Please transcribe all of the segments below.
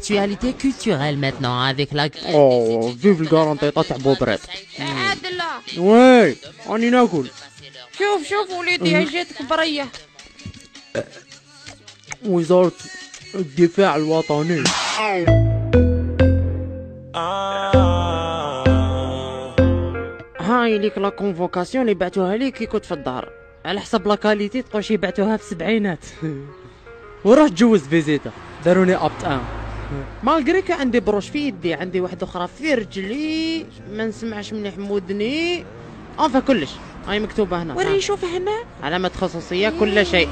l'actualité culturelle maintenant avec la... اوه فيف الكارونطيطه تاع بوبريط. عادل وي راني ناكل. شوف وليدي جاتك بريه. وزارة الدفاع الوطني. هاي ليك لا كونفوكاسيون اللي بعتوها لي كي كنت في الدار على حسب لا كاليتي تقولشي بعتوها في السبعينات. وروح تجوز فيزيتا داروني ابت ان مالغري كان عندي بروش في يدي، عندي واحده اخرى في رجلي، ما نسمعش مليح مودني، انفا كلش هاي مكتوبه هنا. وري شوف هنا علامه خصوصيه كل شيء.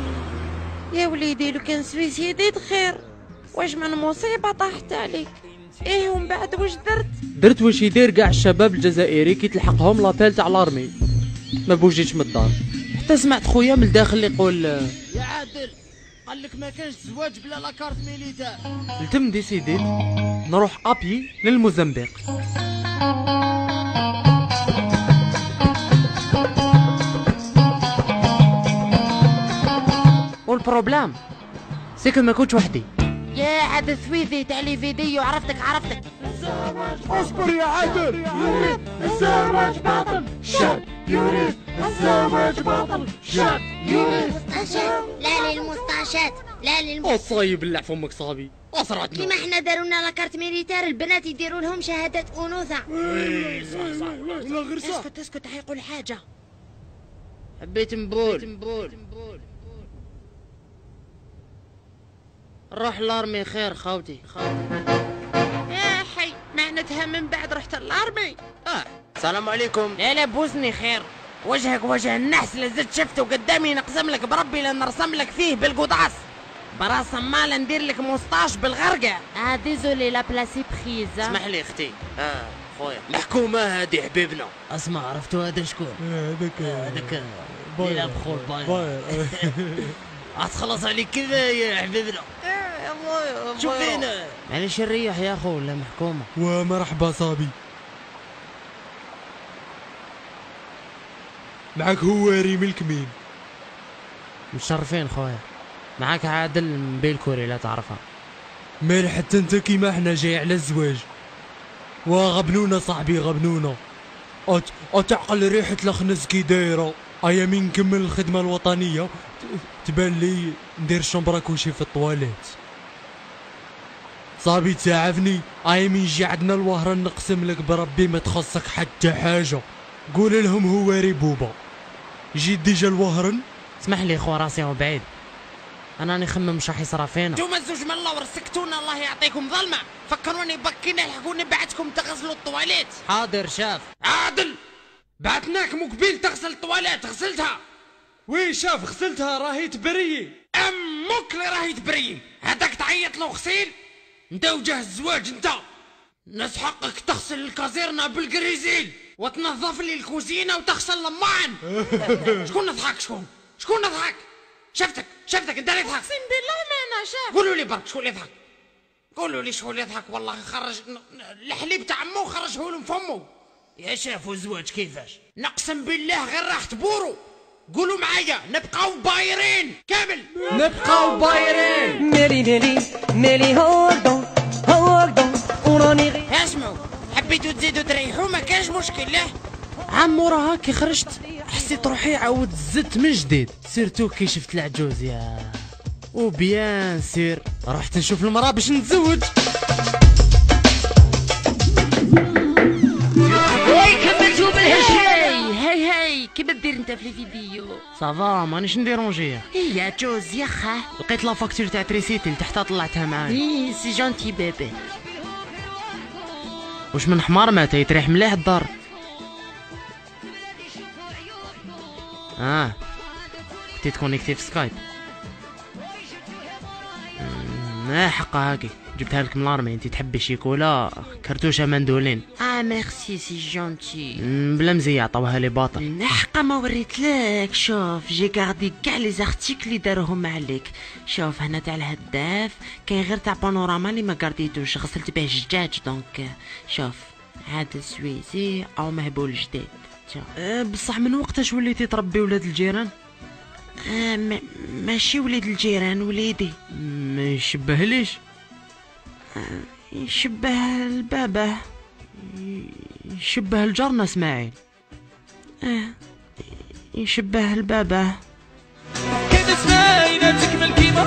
يا وليدي لو كان سويسيدي خير، واش من مصيبه طاحت عليك؟ ايه ومن بعد واش درت واش يدير كاع الشباب الجزائري كي تلحقهم لابيل تاع لارمي، ما بوجيتش من الدار حتى سمعت خويا من الداخل اللي يقول يا عادل قال لك ما كانش زواج بلا لاكارت ميليتار. التم ديسيديت نروح ابي للموزمبيق. والبروبلام سيكو ما كنتش وحدي. يا عاد سويدي تاع لي فيديو عرفتك. اصبر يا عادل، الزواج باطل شاد يريد، الزواج باطل شاد يريد. لا للمسطاشات، لا صايب بالله في امك صابي اسرعتنا. كيما حنا داروا لنا لاكارت ميليتار البنات يديروا لهم شهادة انوثة. ولا غير صح. اسكت حيقول حاجة. حبيت نبول روح لارمي خير خوتي. يا حي معناتها من بعد رحت الارمي. السلام عليكم. لا بوسني خير، وجهك وجه النحس اللي زدت شفته قدامي نقسم لك بربي لنرسم لك فيه بالقضاص براس مال ندير لك مسطاش بالغرقة. ديزولي لا بلاسي بريز. اسمح لي اختي. خويا الحكومه هادي حبيبنا. اسمع عرفتوا هذا شكون؟ هذاك يلعب خول باير. تخلص عليك كذا يا حبيبنا. شوف فينا معليش الريح يا اخو ولا محكومه. ومرحبا صابي، معك هو ريم الكمين. مشرفين خويا. معاك عادل من بيلكوري لا تعرفها. مال حتى انت كيما احنا جاي على الزواج. وغبنونا صاحبي غبنونا. تعقل ريحة الخنز كي دايرة. ايا من نكمل الخدمة الوطنية تبان لي ندير شومبرا كوشي في الطواليت. صاحبي تعافني، ايا من يجي عندنا الوهران نقسم لك بربي ما تخصك حتى حاجة. قول لهم هو ريبوبة جي ديجا الوهرن. اسمح لي خو راسي بعيد، انا نخمم شاح يصرى فينا. انتوما الزوج من الله ورسكتونا الله يعطيكم ظلمة، فكروني بكينا لحقوني بعتكم تغسلوا الطواليت. حاضر شاف. عادل بعتناك مقبيل تغسل الطواليت، غسلتها. وين شاف غسلتها راهي تبري. امك اللي راهي تبري، هذاك تعيط له غسيل. انت وجه الزواج انت ناس حقك تغسل الكازيرنا بالقريزيل وتنظف لي الكوزينه وتغسل لمان. شكون نضحك؟ شكون نضحك؟ شفتك انت اللي يضحك. اقسم بالله ما انا شاف. قولوا لي برك شكون اللي يضحك، قولوا لي شكون اللي يضحك. والله خرج الحليب تاع عمو خرجه له من فمه. يا شافوا الزواج كيفاش؟ نقسم بالله غير راح تبوروا. قولوا معايا نبقاو بايرين كامل. نبقاو بايرين. ميلي هوردون وراني غير. اسمعوا حبيتوا تزيدوا تريحوا ما كانش مشكل. له عمو راه كي خرجت حسيت روحي عاود زدت من جديد، سيرتو كي شفت العجوز يا وبيان سير رحت نشوف المراه باش نتزوج. كملتوا هاي كيما دير انت في الفيديو؟ صافا مانيش نديرونجي. يا جوز يا خاه لقيت لا فاكتور تاع تريسيتي لتحت طلعتها معايا. سي جونتي بيبي. واش من حمار مات يتريح مليح الدار. كنتي تكونيكتي في سكايب. حقا هاكي جبتها لك من لارمي. انتي تحبي شيكولا كرتوشه مندولين. ميرسي سي جونتي. بلا مزيه عطاوها لي باطل. حقا ما وريتلك. شوف جي غاردي كاع لي زارتيكل اللي داروهم عليك. شوف هنا تاع الهداف كاين غير تاع بانوراما اللي ما غارديتوش، غسلت به الجاج. دونك شوف عاد سويسي او مهبول جديد. بصح من وقتاش وليتي تربي ولاد الجيران؟ ماشي وليد الجيران، وليدي. ما يشبهليش. يشبه البابا، يشبه الجرنا اسماعيل. يشبه البابا. كان اسماعيل تكمل كيما